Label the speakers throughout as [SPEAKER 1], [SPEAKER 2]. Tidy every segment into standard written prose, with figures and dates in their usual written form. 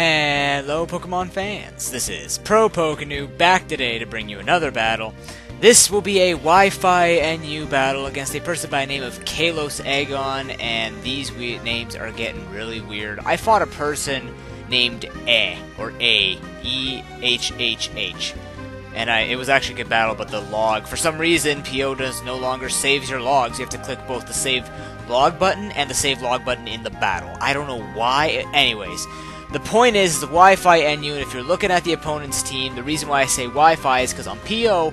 [SPEAKER 1] Hello Pokemon fans, this is ProPokeNoob back today to bring you another battle. This will be a Wi-Fi NU battle against a person by the name of Kalos Aegon, and these names are getting really weird. I fought a person named or E-H-H-H, and it was actually a good battle, but the log, for some reason, PO no longer saves your logs. You have to click both the save log button and the save log button in the battle. I don't know why. Anyways, the point is the Wi-Fi NU, and if you're looking at the opponent's team, the reason why I say Wi-Fi is because on PO,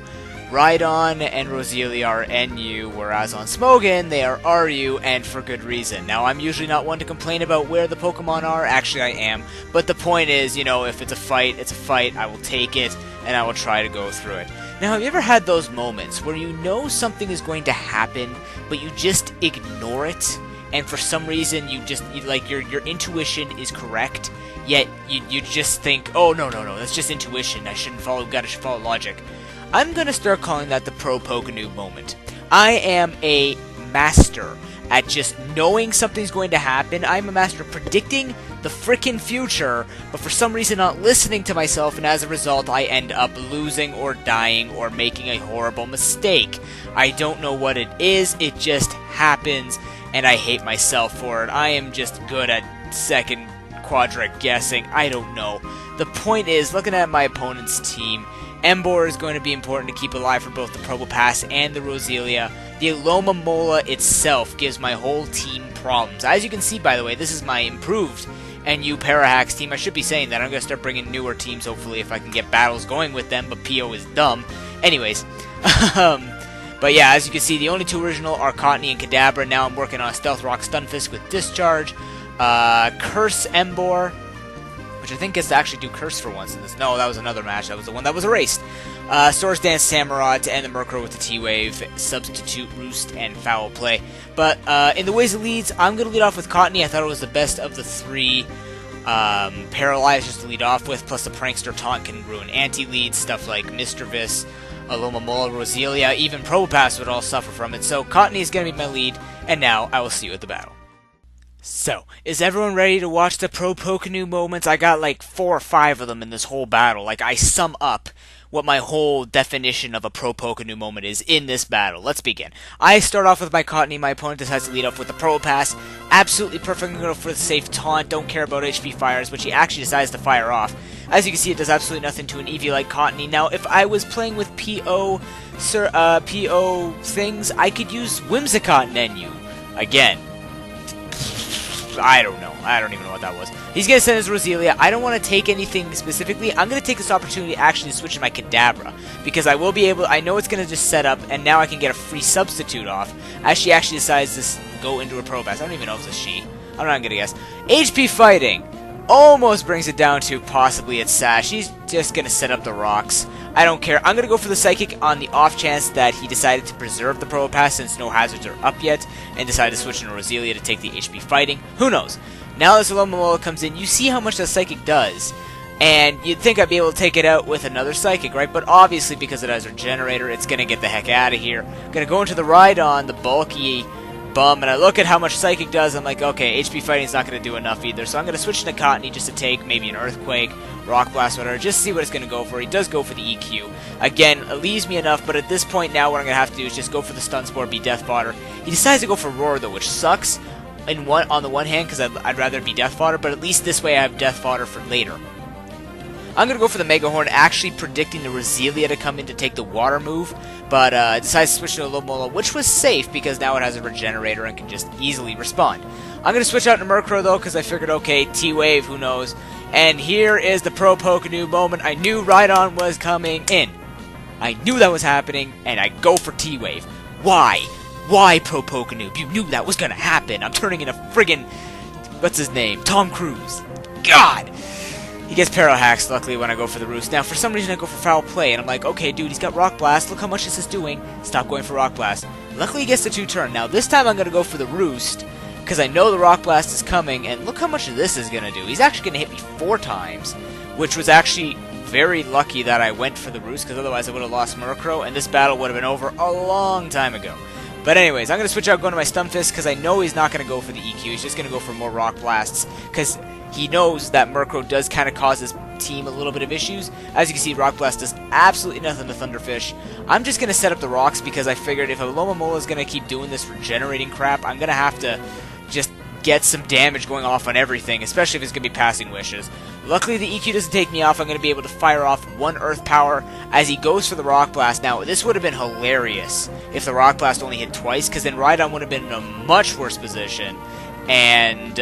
[SPEAKER 1] Rhydon and Roselia are NU, whereas on Smogon, they are RU, and for good reason. Now, I'm usually not one to complain about where the Pokemon are. Actually, I am. But the point is, you know, if it's a fight, it's a fight. I will take it, and I will try to go through it. Now, have you ever had those moments where you know something is going to happen, but you just ignore it? And for some reason, your intuition is correct, yet you just think, oh, no, that's just intuition. I should follow logic. I'm going to start calling that the ProPokeNoob moment. I am a master at just knowing something's going to happen. I'm a master of predicting the frickin' future, but for some reason not listening to myself, and as a result I end up losing or dying or making a horrible mistake. I don't know what it is, it just happens, and I hate myself for it. I am just good at second quadrant guessing. I don't know. The point is, looking at my opponent's team, Emboar is going to be important to keep alive for both the Probopass and the Roselia. The Alomomola itself gives my whole team problems. As you can see, by the way, this is my improved NU Parahax team. I should be saying that. I'm going to start bringing newer teams, hopefully, if I can get battles going with them, but PO is dumb. Anyways, but yeah, as you can see, the only two original are Cottonee and Kadabra. Now I'm working on a Stealth Rock Stunfisk with Discharge, Curse Emboar, which I think gets to actually do Curse for once in this. No, that was another match. That was the one that was erased. Swords Dance Samurott to end the Murkrow with the T-Wave, Substitute Roost, and Foul Play. But in the ways it leads, I'm going to lead off with Cottonee. I thought it was the best of the three Paralyzers to lead off with, plus the Prankster Taunt can ruin anti-leads, stuff like Misdreavus, Alomomola, Roselia, even Probopass would all suffer from it. So Cottonee is going to be my lead, and now I will see you at the battle. So, is everyone ready to watch the ProPokeNoob moments? I got like 4 or 5 of them in this whole battle. Like, I sum up what my whole definition of a ProPokeNoob moment is in this battle. Let's begin. I start off with my Cottonee. My opponent decides to lead off with the Probopass. Absolutely perfect. I'm going to go for the safe taunt. Don't care about HP fires, which he actually decides to fire off. As you can see, it does absolutely nothing to an Eevee like Cottonee. Now, if I was playing with PO things, I could use Whimsicott NU. Again, I don't know. I don't even know what that was. He's going to send his Roselia. I don't want to take anything specifically. I'm going to take this opportunity actually to switch to my Kadabra, because I will be able, I know it's going to just set up, and now I can get a free substitute off, as she actually decides to go into her Probopass. I don't even know if it's a she. I'm not going to guess. HP Fighting almost brings it down to possibly it's Sash. She's just going to set up the rocks. I don't care. I'm going to go for the Psychic on the off chance that he decided to preserve the Probopass since no hazards are up yet, and decided to switch into Roselia to take the HP Fighting. Who knows? Now this Alomomola comes in, you see how much the Psychic does, and you'd think I'd be able to take it out with another Psychic, right? But obviously, because it has Regenerator, it's going to get the heck out of here. I'm going to go into the Rhydon, the bulky bum, and I look at how much Psychic does, I'm like, okay, HP Fighting's not going to do enough either, so I'm going to switch to Cottonee just to take maybe an Earthquake, Rock Blast, whatever, just to see what it's going to go for. He does go for the EQ. Again, it leaves me enough, but at this point now what I'm going to have to do is just go for the Stun Spore, be Death Fodder. He decides to go for Roar, though, which sucks on the one hand, because I'd rather be Death Fodder, but at least this way I have Death Fodder for later. I'm going to go for the Mega Horn, actually predicting the Roselia to come in to take the Water move, but decides to switch to a Alomomola, which was safe because now it has a Regenerator and can just easily respond. I'm going to switch out to Murkrow, though, because I figured, okay, T-Wave, who knows. And here is the ProPokeNoob moment. I knew Rhydon was coming in. I knew that was happening, and I go for T-Wave. Why? Why, ProPokeNoob? You knew that was going to happen. I'm turning into friggin', what's his name? Tom Cruise. God! He gets Parahax, luckily, when I go for the Roost. Now, for some reason, I go for Foul Play, and I'm like, okay, dude, he's got Rock Blast. Look how much this is doing. Stop going for Rock Blast. Luckily, he gets the 2-turn. Now, this time, I'm going to go for the Roost, because I know the Rock Blast is coming, and look how much this is going to do. He's actually going to hit me 4 times, which was actually very lucky that I went for the Roost, because otherwise I would have lost Murkrow, and this battle would have been over a long time ago. But anyways, I'm going to switch out going to my Stunfisk, because I know he's not going to go for the EQ. He's just going to go for more Rock Blasts, because he knows that Murkrow does kind of cause his team a little bit of issues. As you can see, Rock Blast does absolutely nothing to Thunderfish. I'm just going to set up the rocks because I figured if Alomomola is going to keep doing this regenerating crap, I'm going to have to just get some damage going off on everything, especially if it's going to be passing wishes. Luckily, the EQ doesn't take me off. I'm going to be able to fire off one Earth Power as he goes for the Rock Blast. Now, this would have been hilarious if the Rock Blast only hit twice, because then Rhydon would have been in a much worse position, and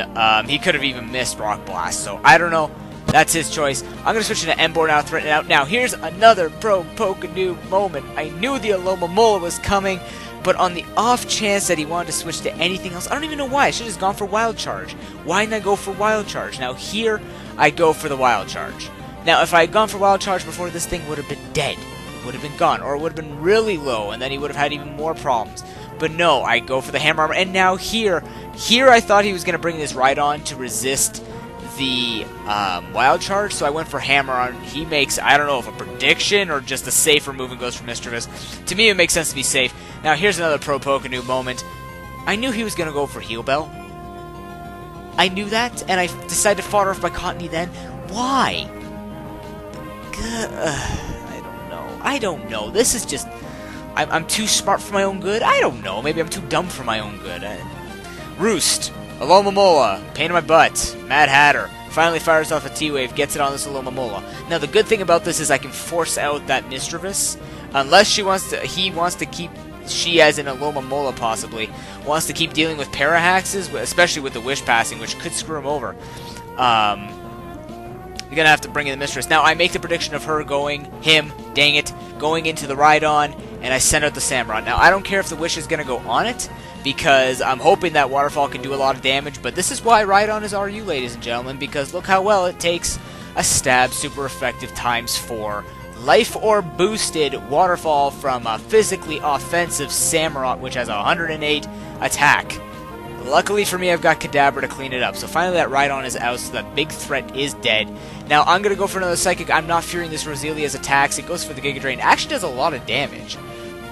[SPEAKER 1] he could have even missed Rock Blast. So, I don't know. That's his choice. I'm going to switch into Emboar now, threaten it out. Now, here's another ProPokeNoob moment. I knew the Alomomola was coming, but on the off chance that he wanted to switch to anything else, I don't even know why. I should have just gone for Wild Charge. Why didn't I go for Wild Charge? Now, here, I go for the Wild Charge. Now, if I had gone for Wild Charge before, this thing would have been dead. It would have been gone, or it would have been really low, and then he would have had even more problems. But no, I go for the Hammer Armor, and now here I thought he was going to bring this Rhydon to resist the Wild Charge, so I went for Hammer on. He makes, I don't know if a prediction or just a safer move and goes for Mischievous. To me, it makes sense to be safe. Now, here's another ProPokeNoob moment. I knew he was going to go for Heal Bell. I knew that, and I decided to fodder off my Cottony then. Why? I don't know. This is just... I'm too smart for my own good? I don't know. Maybe I'm too dumb for my own good. Roost. Alomomola. Pain in my butt. Mad Hatter. Finally fires off a T-Wave, gets it on this Alomomola. Now, the good thing about this is I can force out that Mischievous. Unless he wants to keep... She, as in Alomomola possibly, wants to keep dealing with Parahaxes, especially with the Wish Passing, which could screw him over. You're going to have to bring in the Mistress. Now, I make the prediction of her going, dang it, going into the Rhydon, and I send out the Samurott. Now, I don't care if the Wish is going to go on it, because I'm hoping that Waterfall can do a lot of damage, but this is why Rhydon is RU, ladies and gentlemen, because look how well it takes a stab super effective ×4 Life Orb boosted Waterfall from a physically offensive Samurott, which has 108 attack. Luckily for me, I've got Kadabra to clean it up. So finally that Rhydon is out, so that big threat is dead. Now I'm going to go for another Psychic. I'm not fearing this Roselia's attacks. It goes for the Giga Drain. It actually does a lot of damage,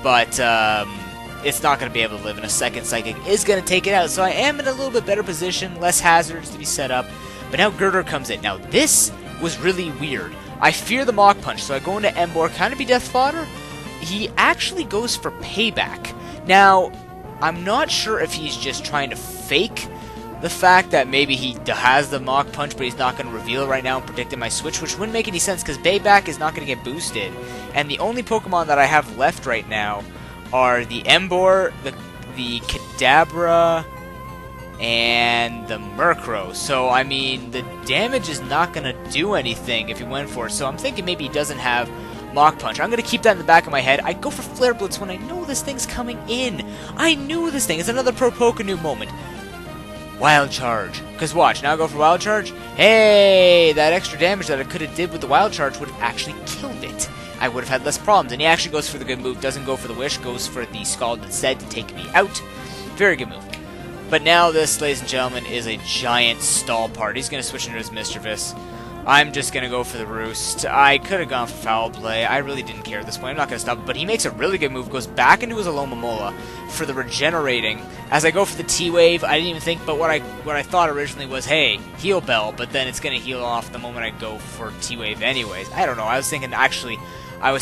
[SPEAKER 1] but it's not going to be able to live, and a second Psychic is going to take it out. So I am in a little bit better position, less hazards to be set up. But now Girder comes in. Now this was really weird. I fear the Mach Punch, so I go into Emboar, kind of be death fodder. He actually goes for Payback. Now, I'm not sure if he's just trying to fake the fact that maybe he has the Mach Punch, but he's not going to reveal it right now and predict my switch, which wouldn't make any sense, because Payback is not going to get boosted. And the only Pokemon that I have left right now are the Emboar, the Kadabra, and the Murkrow. So, I mean, the damage is not going to do anything if he went for it. So I'm thinking maybe he doesn't have Mach Punch. I'm going to keep that in the back of my head. I go for Flare Blitz when I know this thing's coming in. I knew this thing. It's another ProPokeNoob moment. Wild Charge. Because watch, now I go for Wild Charge. Hey, that extra damage that I could have did with the Wild Charge would have actually killed it. I would have had less problems. And he actually goes for the good move. Doesn't go for the Wish. Goes for the Scald instead to take me out. Very good move. But now this, ladies and gentlemen, is a giant stall part. He's going to switch into his Mischievous. I'm just going to go for the Roost. I could have gone for Foul Play. I really didn't care at this point. I'm not going to stop it. But he makes a really good move. Goes back into his Alomomola for the regenerating. As I go for the T-Wave, I didn't even think, but what I thought originally was, hey, Heal Bell. But then it's going to heal off the moment I go for T-Wave anyways. I don't know. I was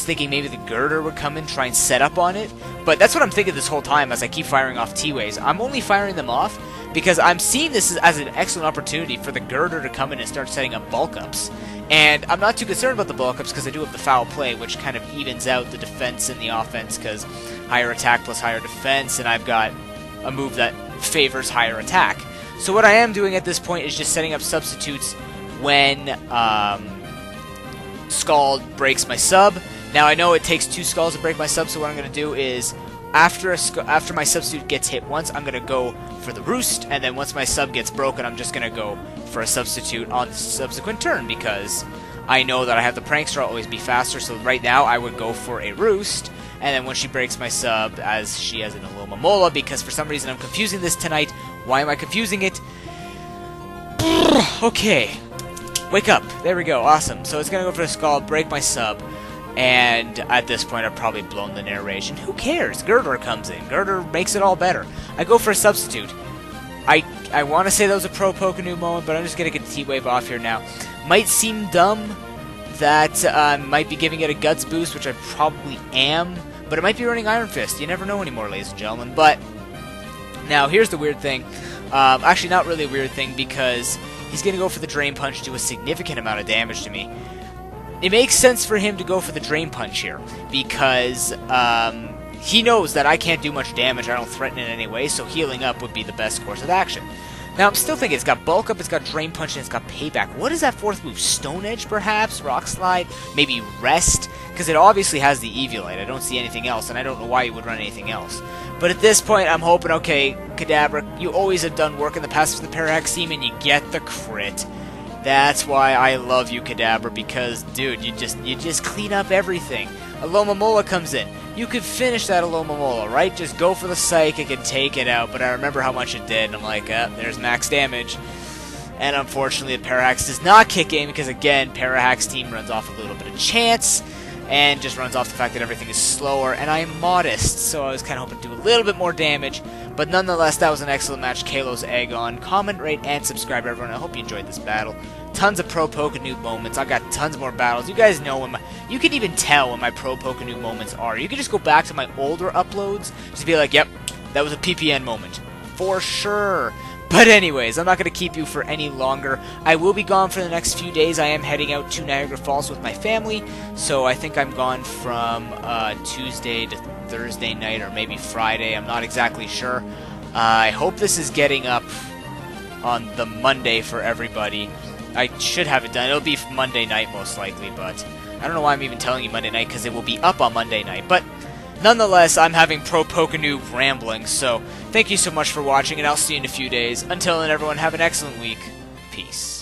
[SPEAKER 1] thinking maybe the Girder would come in, try and set up on it. But that's what I'm thinking this whole time as I keep firing off T-Waves. I'm only firing them off because I'm seeing this as an excellent opportunity for the Girder to come in and start setting up bulk ups. And I'm not too concerned about the bulk ups because I do have the Foul Play, which kind of evens out the defense and the offense because higher attack plus higher defense, and I've got a move that favors higher attack. So what I am doing at this point is just setting up substitutes when Scald breaks my sub. Now I know it takes 2 Scalds to break my sub, so what I'm going to do is after my substitute gets hit once, I'm going to go for the Roost, and then once my sub gets broken, I'm just going to go for a substitute on the subsequent turn, because I know that I have the Prankster, I'll always be faster, so right now I would go for a Roost, and then when she breaks my sub, as she has an Alomomola, because for some reason I'm confusing this tonight. Why am I confusing it? Okay. Wake up. There we go. Awesome. So it's going to go for the Scald, break my sub, and at this point I've probably blown the narration. Who cares? Girder comes in. Girder makes it all better. I go for a substitute. I want to say that was a ProPokeNoob moment, but I'm just going to get the T-Wave off here now. Might seem dumb that I might be giving it a Guts boost, which I probably am, but it might be running Iron Fist. You never know anymore, ladies and gentlemen. But now, here's the weird thing. Actually, not really a weird thing, because he's going to go for the Drain Punch, do a significant amount of damage to me. It makes sense for him to go for the Drain Punch here, because he knows that I can't do much damage, I don't threaten in any way, so healing up would be the best course of action. Now, I'm still thinking it's got Bulk Up, it's got Drain Punch, and it's got Payback. What is that fourth move? Stone Edge, perhaps? Rock Slide? Maybe Rest? Because it obviously has the Eviolite. I don't see anything else, and I don't know why you would run anything else. But at this point, I'm hoping, okay, Kadabra, you always have done work in the past with the Parallax team, and you get the crit. That's why I love you, Kadabra, because, dude, you just clean up everything. Alomomola comes in. You could finish that Alomomola, right? Just go for the Psychic and take it out, but I remember how much it did, and I'm like, there's max damage. And unfortunately, the Parallax does not kick in, because again, Parallax team runs off a little bit of chance, and just runs off the fact that everything is slower, and I am modest, so I was kind of hoping to do a little bit more damage, but nonetheless, that was an excellent match. Kalos egg on. Comment, rate, and subscribe, everyone. I hope you enjoyed this battle. Tons of ProPokeNoob moments. I got tons more battles. You guys know when you can even tell when my ProPokeNoob moments are. You can just go back to my older uploads, just be like, yep, that was a PPN moment. For sure. But anyways, I'm not going to keep you for any longer. I will be gone for the next few days. I am heading out to Niagara Falls with my family, so I think I'm gone from Tuesday to Thursday night, or maybe Friday. I'm not exactly sure. I hope this is getting up on the Monday for everybody. I should have it done. It'll be Monday night most likely, but I don't know why I'm even telling you Monday night, because it will be up on Monday night. But nonetheless, I'm having ProPokeNoob rambling, so thank you so much for watching, and I'll see you in a few days. Until then, everyone, have an excellent week. Peace.